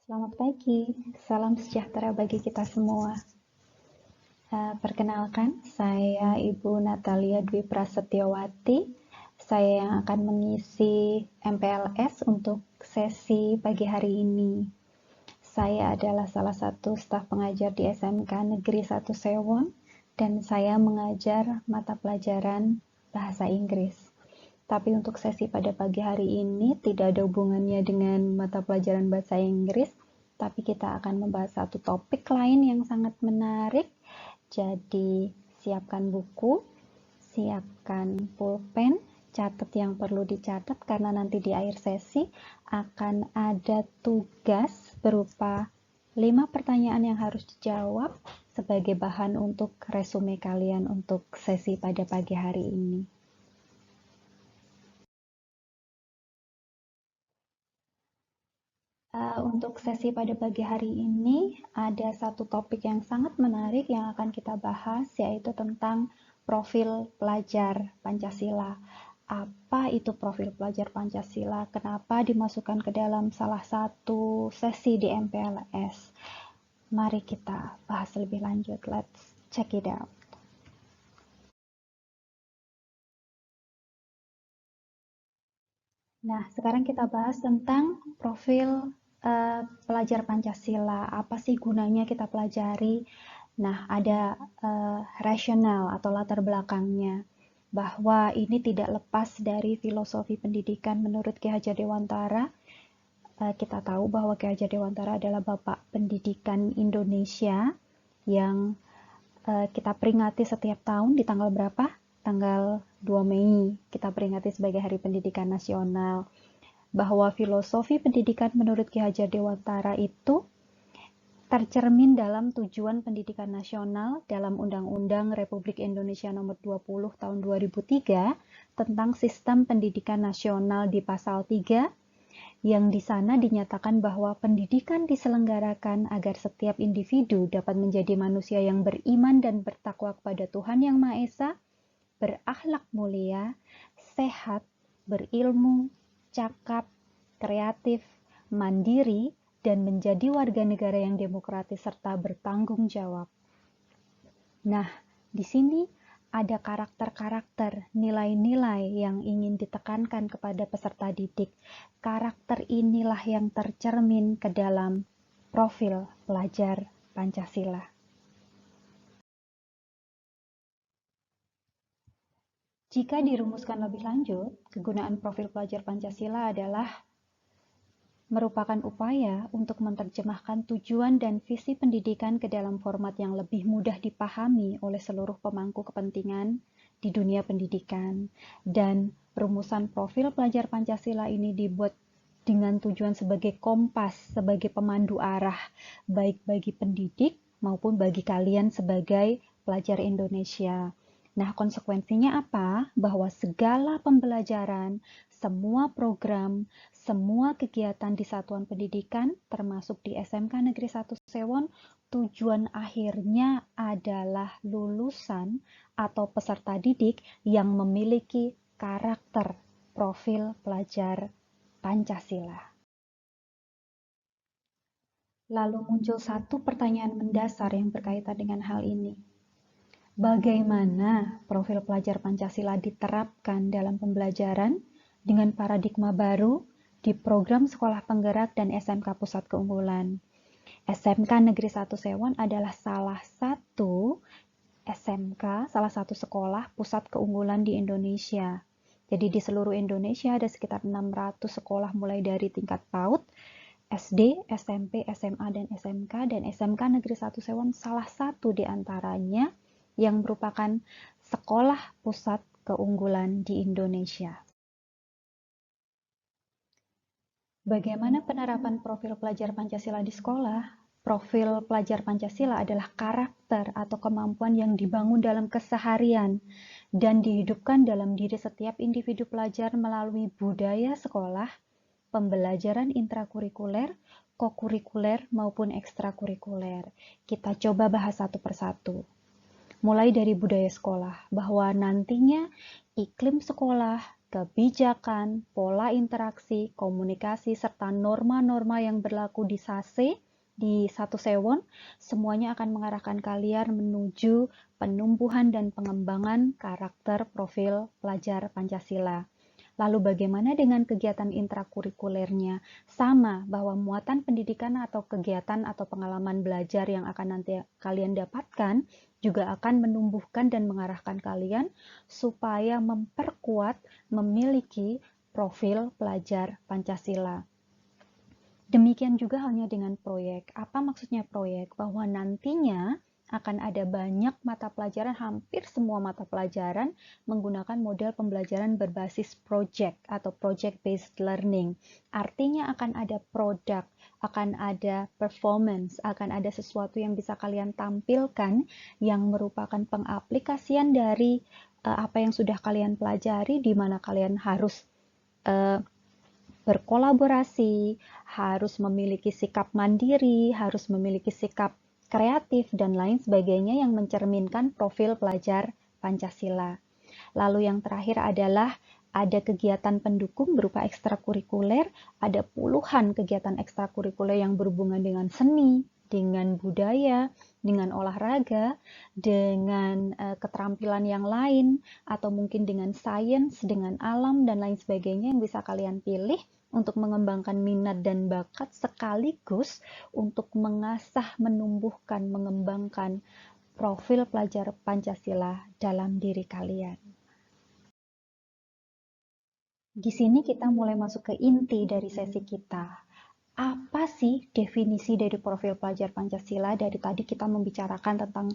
Selamat pagi, salam sejahtera bagi kita semua. Perkenalkan, saya Ibu Natalia Dwi Prasetyowati. Saya yang akan mengisi MPLS untuk sesi pagi hari ini. Saya adalah salah satu staf pengajar di SMK Negeri 1 Sewon dan saya mengajar mata pelajaran Bahasa Inggris. Tapi untuk sesi pada pagi hari ini tidak ada hubungannya dengan mata pelajaran bahasa Inggris, tapi kita akan membahas satu topik lain yang sangat menarik. Jadi, siapkan buku, siapkan pulpen, catat yang perlu dicatat karena nanti di akhir sesi akan ada tugas berupa 5 pertanyaan yang harus dijawab sebagai bahan untuk resume kalian untuk sesi pada pagi hari ini. Untuk sesi pada pagi hari ini ada satu topik yang sangat menarik yang akan kita bahas, yaitu tentang profil pelajar Pancasila. Apa itu profil pelajar Pancasila? Kenapa dimasukkan ke dalam salah satu sesi di MPLS? Mari kita bahas lebih lanjut. Let's check it out. Nah, sekarang kita bahas tentang profil pelajar Pancasila. Apa sih gunanya kita pelajari? Nah, ada rasional atau latar belakangnya bahwa ini tidak lepas dari filosofi pendidikan menurut Ki Hajar Dewantara. Kita tahu bahwa Ki Hajar Dewantara adalah Bapak Pendidikan Indonesia yang kita peringati setiap tahun di tanggal berapa? Tanggal 2 Mei kita peringati sebagai Hari Pendidikan Nasional. Bahwa filosofi pendidikan menurut Ki Hajar Dewantara itu tercermin dalam tujuan pendidikan nasional dalam Undang-Undang Republik Indonesia Nomor 20 Tahun 2003 tentang Sistem Pendidikan Nasional di Pasal 3, yang di sana dinyatakan bahwa pendidikan diselenggarakan agar setiap individu dapat menjadi manusia yang beriman dan bertakwa kepada Tuhan Yang Maha Esa, berakhlak mulia, sehat, berilmu, cakap, kreatif, mandiri, dan menjadi warga negara yang demokratis serta bertanggung jawab. Nah, di sini ada karakter-karakter, nilai-nilai yang ingin ditekankan kepada peserta didik. Karakter inilah yang tercermin ke dalam profil pelajar Pancasila. Jika dirumuskan lebih lanjut, kegunaan profil pelajar Pancasila adalah merupakan upaya untuk menerjemahkan tujuan dan visi pendidikan ke dalam format yang lebih mudah dipahami oleh seluruh pemangku kepentingan di dunia pendidikan. Dan rumusan profil pelajar Pancasila ini dibuat dengan tujuan sebagai kompas, sebagai pemandu arah, baik bagi pendidik maupun bagi kalian sebagai pelajar Indonesia. Nah, konsekuensinya apa? Bahwa segala pembelajaran, semua program, semua kegiatan di satuan pendidikan, termasuk di SMK Negeri 1 Sewon, tujuan akhirnya adalah lulusan atau peserta didik yang memiliki karakter profil pelajar Pancasila. Lalu muncul satu pertanyaan mendasar yang berkaitan dengan hal ini. Bagaimana profil pelajar Pancasila diterapkan dalam pembelajaran dengan paradigma baru di program sekolah penggerak dan SMK Pusat Keunggulan? SMK Negeri 1 Sewon adalah salah satu SMK, salah satu sekolah pusat keunggulan di Indonesia. Jadi di seluruh Indonesia ada sekitar 600 sekolah mulai dari tingkat PAUD, SD, SMP, SMA, dan SMK, dan SMK Negeri 1 Sewon salah satu di antaranya yang merupakan sekolah pusat keunggulan di Indonesia. Bagaimana penerapan profil pelajar Pancasila di sekolah? Profil pelajar Pancasila adalah karakter atau kemampuan yang dibangun dalam keseharian dan dihidupkan dalam diri setiap individu pelajar melalui budaya sekolah, pembelajaran intrakurikuler, kokurikuler, maupun ekstrakurikuler. Kita coba bahas satu persatu. Mulai dari budaya sekolah, bahwa nantinya iklim sekolah, kebijakan, pola interaksi, komunikasi, serta norma-norma yang berlaku di SASE, di Satu Sewon, semuanya akan mengarahkan kalian menuju penumbuhan dan pengembangan karakter profil pelajar Pancasila. Lalu bagaimana dengan kegiatan intrakurikulernya? Sama, bahwa muatan pendidikan atau kegiatan atau pengalaman belajar yang akan nanti kalian dapatkan juga akan menumbuhkan dan mengarahkan kalian supaya memperkuat, memiliki profil pelajar Pancasila. Demikian juga halnya dengan proyek. Apa maksudnya proyek? Bahwa nantinya akan ada banyak mata pelajaran, hampir semua mata pelajaran menggunakan model pembelajaran berbasis project atau project-based learning. Artinya akan ada produk, akan ada performance, akan ada sesuatu yang bisa kalian tampilkan yang merupakan pengaplikasian dari apa yang sudah kalian pelajari, di mana kalian harus berkolaborasi, harus memiliki sikap mandiri, harus memiliki sikap kreatif, dan lain sebagainya yang mencerminkan profil pelajar Pancasila. Lalu yang terakhir adalah ada kegiatan pendukung berupa ekstrakurikuler, ada puluhan kegiatan ekstrakurikuler yang berhubungan dengan seni, dengan budaya, dengan olahraga, dengan keterampilan yang lain, atau mungkin dengan sains, dengan alam, dan lain sebagainya yang bisa kalian pilih untuk mengembangkan minat dan bakat sekaligus untuk mengasah, menumbuhkan, mengembangkan profil pelajar Pancasila dalam diri kalian. Di sini kita mulai masuk ke inti dari sesi kita. Apa sih definisi dari profil pelajar Pancasila? Dari tadi kita membicarakan tentang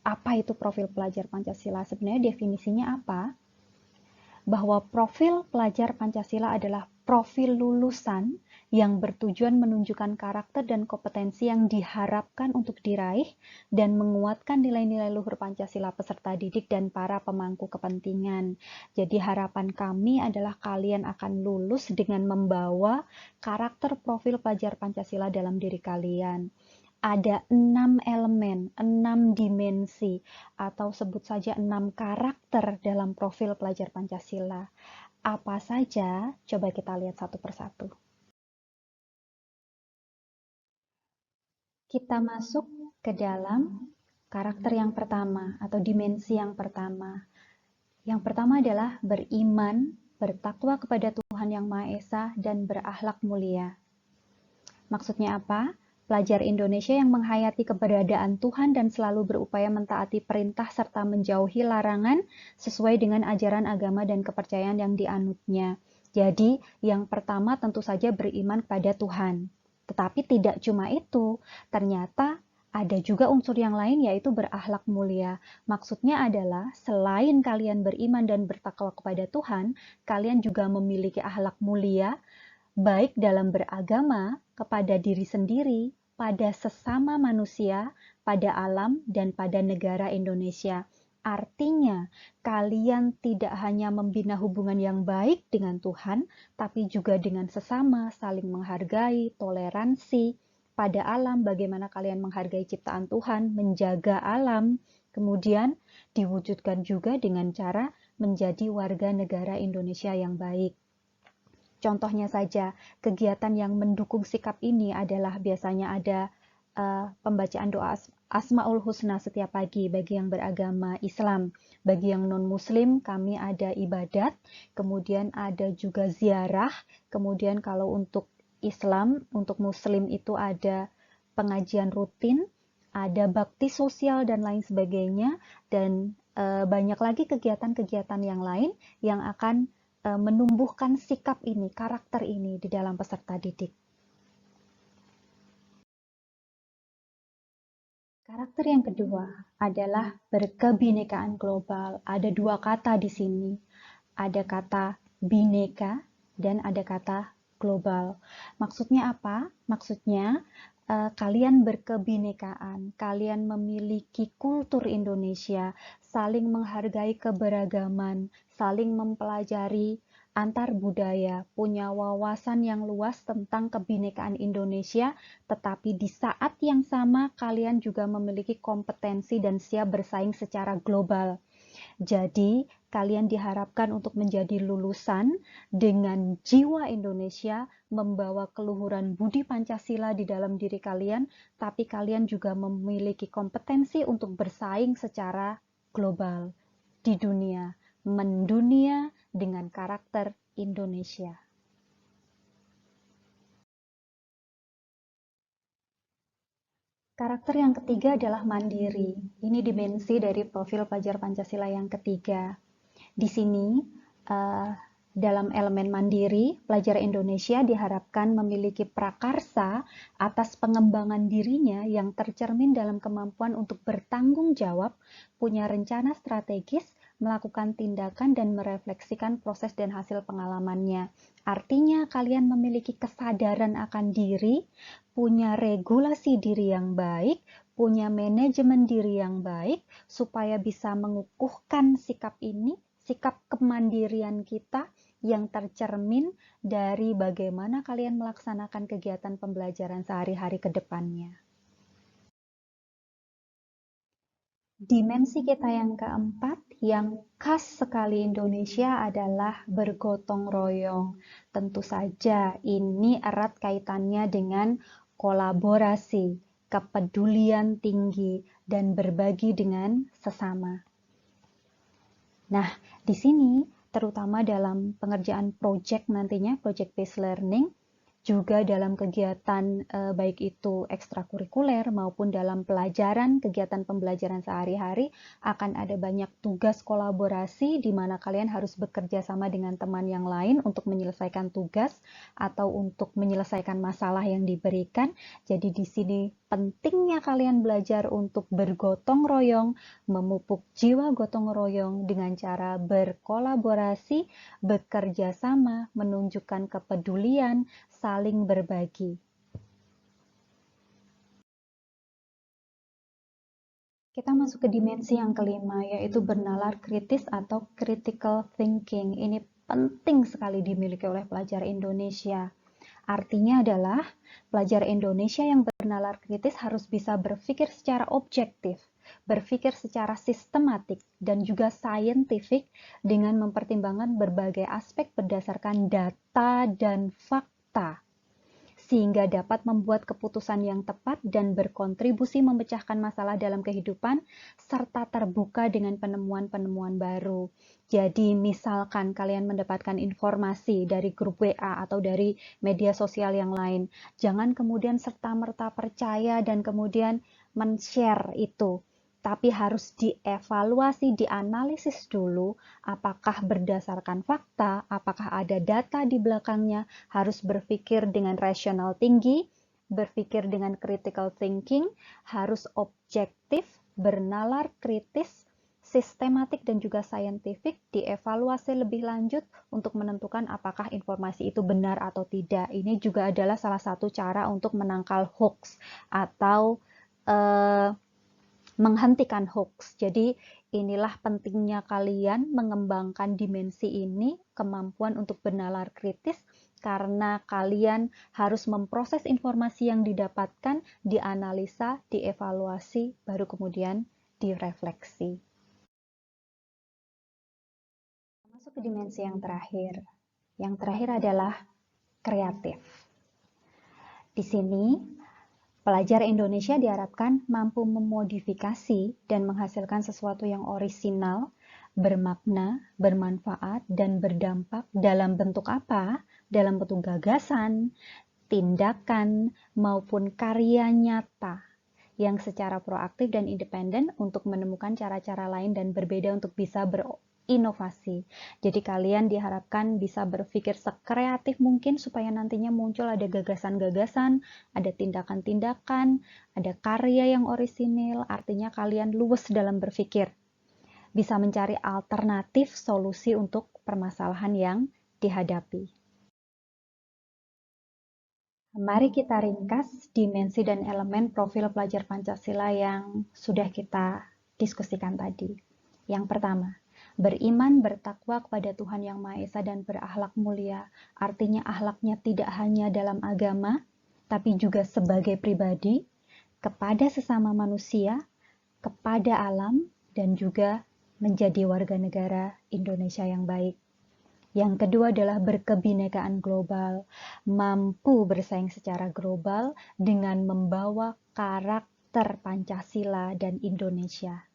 apa itu profil pelajar Pancasila. Sebenarnya definisinya apa? Bahwa profil pelajar Pancasila adalah profil lulusan yang bertujuan menunjukkan karakter dan kompetensi yang diharapkan untuk diraih dan menguatkan nilai-nilai luhur Pancasila peserta didik dan para pemangku kepentingan. Jadi harapan kami adalah kalian akan lulus dengan membawa karakter profil pelajar Pancasila dalam diri kalian. Ada 6 elemen, 6 dimensi, atau sebut saja 6 karakter dalam profil pelajar Pancasila. Apa saja? Coba kita lihat satu persatu. Kita masuk ke dalam karakter yang pertama atau dimensi yang pertama. Yang pertama adalah beriman, bertakwa kepada Tuhan Yang Maha Esa, dan berakhlak mulia. Maksudnya apa? Pelajar Indonesia yang menghayati keberadaan Tuhan dan selalu berupaya mentaati perintah serta menjauhi larangan sesuai dengan ajaran agama dan kepercayaan yang dianutnya. Jadi, yang pertama tentu saja beriman pada Tuhan. Tetapi tidak cuma itu, ternyata ada juga unsur yang lain, yaitu berakhlak mulia. Maksudnya adalah selain kalian beriman dan bertakwa kepada Tuhan, kalian juga memiliki akhlak mulia, baik dalam beragama, kepada diri sendiri, pada sesama manusia, pada alam, dan pada negara Indonesia. Artinya, kalian tidak hanya membina hubungan yang baik dengan Tuhan, tapi juga dengan sesama, saling menghargai, toleransi, pada alam, bagaimana kalian menghargai ciptaan Tuhan, menjaga alam, kemudian diwujudkan juga dengan cara menjadi warga negara Indonesia yang baik. Contohnya saja, kegiatan yang mendukung sikap ini adalah biasanya ada pembacaan doa Asmaul Husna setiap pagi bagi yang beragama Islam. Bagi yang non-Muslim, kami ada ibadat, kemudian ada juga ziarah, kemudian kalau untuk Islam, untuk Muslim itu ada pengajian rutin, ada bakti sosial dan lain sebagainya, dan banyak lagi kegiatan-kegiatan yang lain yang akan menumbuhkan sikap ini, karakter ini di dalam peserta didik. Karakter yang kedua adalah berkebinekaan global. Ada dua kata di sini. Ada kata bineka dan ada kata global. Maksudnya apa? Maksudnya kalian berkebinekaan, kalian memiliki kultur Indonesia, saling menghargai keberagaman, saling mempelajari antar budaya, punya wawasan yang luas tentang kebinekaan Indonesia, tetapi di saat yang sama kalian juga memiliki kompetensi dan siap bersaing secara global. Jadi, kalian diharapkan untuk menjadi lulusan dengan jiwa Indonesia, membawa keluhuran budi Pancasila di dalam diri kalian, tapi kalian juga memiliki kompetensi untuk bersaing secara global di dunia, mendunia dengan karakter Indonesia. Karakter yang ketiga adalah mandiri. Ini dimensi dari profil pelajar Pancasila yang ketiga. Di sini, dalam elemen mandiri, pelajar Indonesia diharapkan memiliki prakarsa atas pengembangan dirinya yang tercermin dalam kemampuan untuk bertanggung jawab, punya rencana strategis, melakukan tindakan dan merefleksikan proses dan hasil pengalamannya. Artinya kalian memiliki kesadaran akan diri, punya regulasi diri yang baik, punya manajemen diri yang baik, supaya bisa mengukuhkan sikap ini, sikap kemandirian kita yang tercermin dari bagaimana kalian melaksanakan kegiatan pembelajaran sehari-hari ke depannya. Dimensi kita yang keempat, yang khas sekali Indonesia adalah bergotong royong. Tentu saja ini erat kaitannya dengan kolaborasi, kepedulian tinggi, dan berbagi dengan sesama. Nah, di sini terutama dalam pengerjaan project nantinya, project based learning, juga dalam kegiatan baik itu ekstrakurikuler maupun dalam pelajaran, kegiatan pembelajaran sehari-hari akan ada banyak tugas kolaborasi di mana kalian harus bekerja sama dengan teman yang lain untuk menyelesaikan tugas atau untuk menyelesaikan masalah yang diberikan. Jadi di sini pentingnya kalian belajar untuk bergotong royong, memupuk jiwa gotong royong dengan cara berkolaborasi, bekerja sama, menunjukkan kepedulian, saling berbagi. Kita masuk ke dimensi yang kelima, yaitu bernalar kritis atau critical thinking. Ini penting sekali dimiliki oleh pelajar Indonesia. Artinya adalah pelajar Indonesia yang bernalar kritis harus bisa berpikir secara objektif, berpikir secara sistematik, dan juga scientific dengan mempertimbangkan berbagai aspek berdasarkan data dan fakta, sehingga dapat membuat keputusan yang tepat dan berkontribusi memecahkan masalah dalam kehidupan, serta terbuka dengan penemuan-penemuan baru. Jadi, misalkan kalian mendapatkan informasi dari grup WA atau dari media sosial yang lain, jangan kemudian serta-merta percaya dan kemudian men-share itu. Tapi harus dievaluasi, dianalisis dulu apakah berdasarkan fakta, apakah ada data di belakangnya, harus berpikir dengan rasional tinggi, berpikir dengan critical thinking, harus objektif, bernalar kritis, sistematik dan juga saintifik, dievaluasi lebih lanjut untuk menentukan apakah informasi itu benar atau tidak. Ini juga adalah salah satu cara untuk menangkal hoax atau menghentikan hoax. Jadi inilah pentingnya kalian mengembangkan dimensi ini, kemampuan untuk bernalar kritis, karena kalian harus memproses informasi yang didapatkan, dianalisa, dievaluasi, baru kemudian direfleksi. Masuk ke dimensi yang terakhir. Yang terakhir adalah kreatif. Di sini pelajar Indonesia diharapkan mampu memodifikasi dan menghasilkan sesuatu yang orisinal, bermakna, bermanfaat, dan berdampak dalam bentuk apa? Dalam bentuk gagasan, tindakan, maupun karya nyata yang secara proaktif dan independen untuk menemukan cara-cara lain dan berbeda untuk bisa inovasi. Jadi kalian diharapkan bisa berpikir sekreatif mungkin supaya nantinya muncul ada gagasan-gagasan, ada tindakan-tindakan, ada karya yang orisinil, artinya kalian luwes dalam berpikir. Bisa mencari alternatif solusi untuk permasalahan yang dihadapi. Mari kita ringkas dimensi dan elemen profil pelajar Pancasila yang sudah kita diskusikan tadi. Yang pertama, beriman, bertakwa kepada Tuhan Yang Maha Esa dan berakhlak mulia. Artinya akhlaknya tidak hanya dalam agama, tapi juga sebagai pribadi, kepada sesama manusia, kepada alam, dan juga menjadi warga negara Indonesia yang baik. Yang kedua adalah berkebinekaan global, mampu bersaing secara global dengan membawa karakter Pancasila dan Indonesia.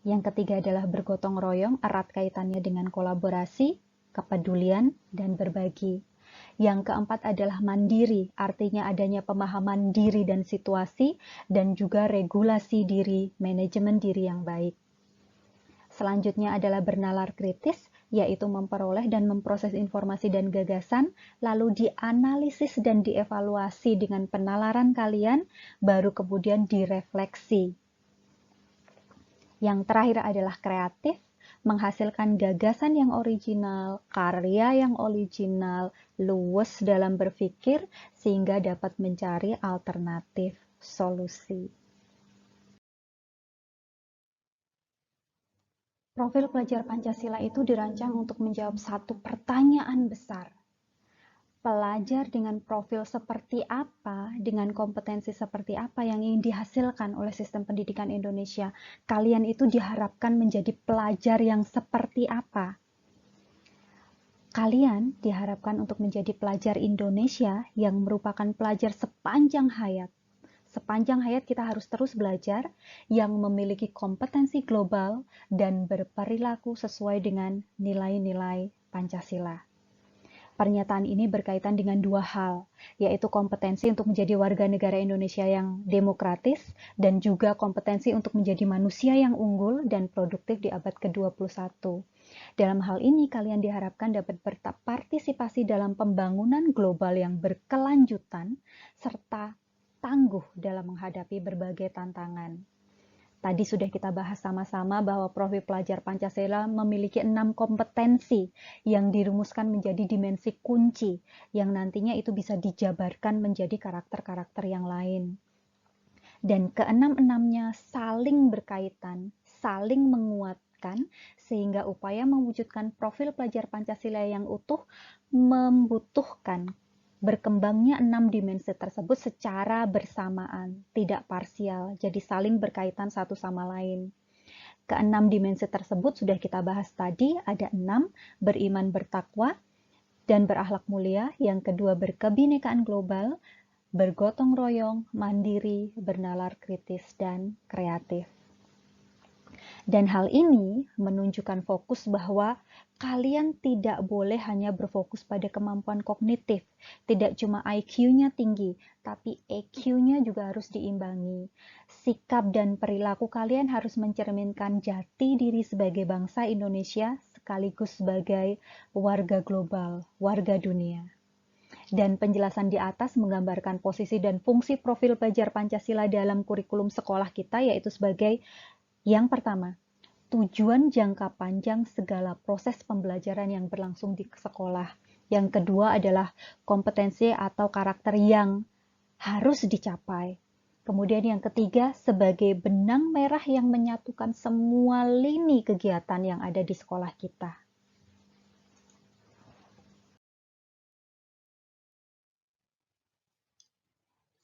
Yang ketiga adalah bergotong royong, erat kaitannya dengan kolaborasi, kepedulian, dan berbagi. Yang keempat adalah mandiri, artinya adanya pemahaman diri dan situasi, dan juga regulasi diri, manajemen diri yang baik. Selanjutnya adalah bernalar kritis, yaitu memperoleh dan memproses informasi dan gagasan, lalu dianalisis dan dievaluasi dengan penalaran kalian, baru kemudian direfleksi. Yang terakhir adalah kreatif, menghasilkan gagasan yang original, karya yang original, luwes dalam berpikir, sehingga dapat mencari alternatif solusi. Profil pelajar Pancasila itu dirancang untuk menjawab satu pertanyaan besar. Pelajar dengan profil seperti apa, dengan kompetensi seperti apa yang ingin dihasilkan oleh sistem pendidikan Indonesia? Kalian itu diharapkan menjadi pelajar yang seperti apa? Kalian diharapkan untuk menjadi pelajar Indonesia yang merupakan pelajar sepanjang hayat. Sepanjang hayat kita harus terus belajar, yang memiliki kompetensi global dan berperilaku sesuai dengan nilai-nilai Pancasila. Pernyataan ini berkaitan dengan dua hal, yaitu kompetensi untuk menjadi warga negara Indonesia yang demokratis dan juga kompetensi untuk menjadi manusia yang unggul dan produktif di abad ke-21. Dalam hal ini, kalian diharapkan dapat berpartisipasi dalam pembangunan global yang berkelanjutan serta tangguh dalam menghadapi berbagai tantangan. Tadi sudah kita bahas sama-sama bahwa profil pelajar Pancasila memiliki 6 kompetensi yang dirumuskan menjadi dimensi kunci yang nantinya itu bisa dijabarkan menjadi karakter-karakter yang lain. Dan keenam-enamnya saling berkaitan, saling menguatkan, sehingga upaya mewujudkan profil pelajar Pancasila yang utuh membutuhkan berkembangnya 6 dimensi tersebut secara bersamaan, tidak parsial, jadi saling berkaitan satu sama lain. Keenam dimensi tersebut sudah kita bahas tadi, ada 6, beriman bertakwa dan berakhlak mulia, yang kedua berkebinekaan global, bergotong royong, mandiri, bernalar kritis, dan kreatif. Dan hal ini menunjukkan fokus bahwa kalian tidak boleh hanya berfokus pada kemampuan kognitif. Tidak cuma IQ-nya tinggi, tapi EQ-nya juga harus diimbangi. Sikap dan perilaku kalian harus mencerminkan jati diri sebagai bangsa Indonesia sekaligus sebagai warga global, warga dunia. Dan penjelasan di atas menggambarkan posisi dan fungsi profil pelajar Pancasila dalam kurikulum sekolah kita, yaitu sebagai yang pertama, tujuan jangka panjang segala proses pembelajaran yang berlangsung di sekolah. Yang kedua adalah kompetensi atau karakter yang harus dicapai. Kemudian yang ketiga, sebagai benang merah yang menyatukan semua lini kegiatan yang ada di sekolah kita.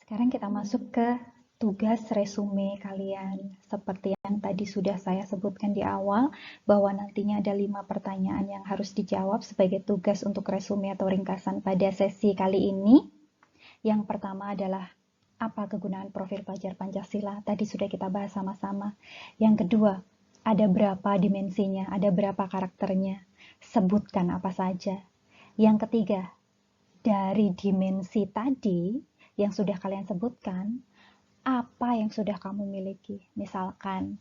Sekarang kita masuk ke tugas resume kalian. Seperti yang tadi sudah saya sebutkan di awal, bahwa nantinya ada 5 pertanyaan yang harus dijawab sebagai tugas untuk resume atau ringkasan pada sesi kali ini. Yang pertama adalah, apa kegunaan profil pelajar Pancasila? Tadi sudah kita bahas sama-sama. Yang kedua, ada berapa dimensinya? Ada berapa karakternya? Sebutkan apa saja. Yang ketiga, dari dimensi tadi yang sudah kalian sebutkan, apa yang sudah kamu miliki? Misalkan,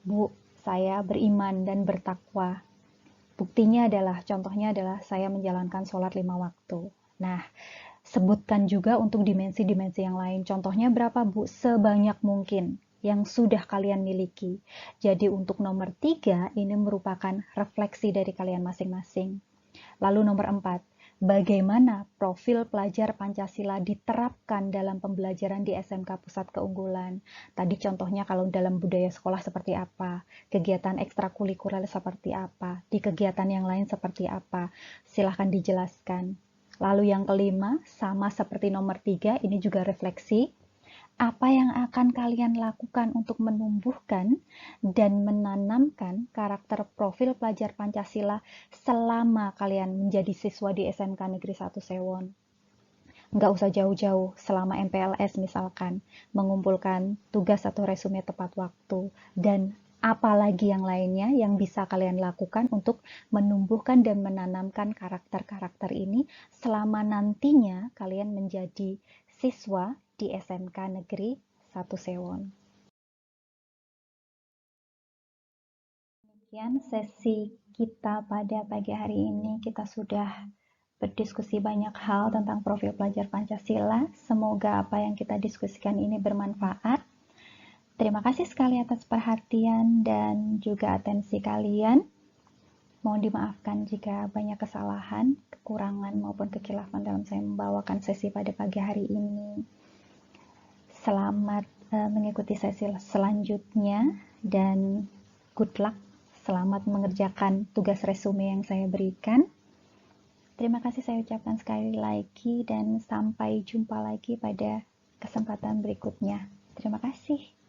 Bu, saya beriman dan bertakwa. Buktinya adalah, contohnya adalah saya menjalankan sholat 5 waktu. Nah, sebutkan juga untuk dimensi-dimensi yang lain. Contohnya berapa, Bu? Sebanyak mungkin yang sudah kalian miliki. Jadi untuk nomor 3, ini merupakan refleksi dari kalian masing-masing. Lalu nomor 4, bagaimana profil pelajar Pancasila diterapkan dalam pembelajaran di SMK Pusat Keunggulan. Tadi contohnya kalau dalam budaya sekolah seperti apa, kegiatan ekstrakurikuler seperti apa, di kegiatan yang lain seperti apa, silahkan dijelaskan. Lalu yang kelima, sama seperti nomor 3, ini juga refleksi. apa yang akan kalian lakukan untuk menumbuhkan dan menanamkan karakter profil pelajar Pancasila selama kalian menjadi siswa di SMK Negeri 1 Sewon. Nggak usah jauh-jauh, selama MPLS misalkan, mengumpulkan tugas atau resume tepat waktu, dan apalagi yang lainnya yang bisa kalian lakukan untuk menumbuhkan dan menanamkan karakter-karakter ini selama nantinya kalian menjadi siswa di SMK Negeri 1 Sewon. Demikian sesi kita pada pagi hari ini. Kita sudah berdiskusi banyak hal tentang profil pelajar Pancasila. Semoga apa yang kita diskusikan ini bermanfaat. Terima kasih sekali atas perhatian dan juga atensi kalian. Mohon dimaafkan jika banyak kesalahan, kekurangan maupun kekilafan dalam saya membawakan sesi pada pagi hari ini. Selamat mengikuti sesi selanjutnya dan good luck. Selamat mengerjakan tugas resume yang saya berikan. Terima kasih saya ucapkan sekali lagi dan sampai jumpa lagi pada kesempatan berikutnya. Terima kasih.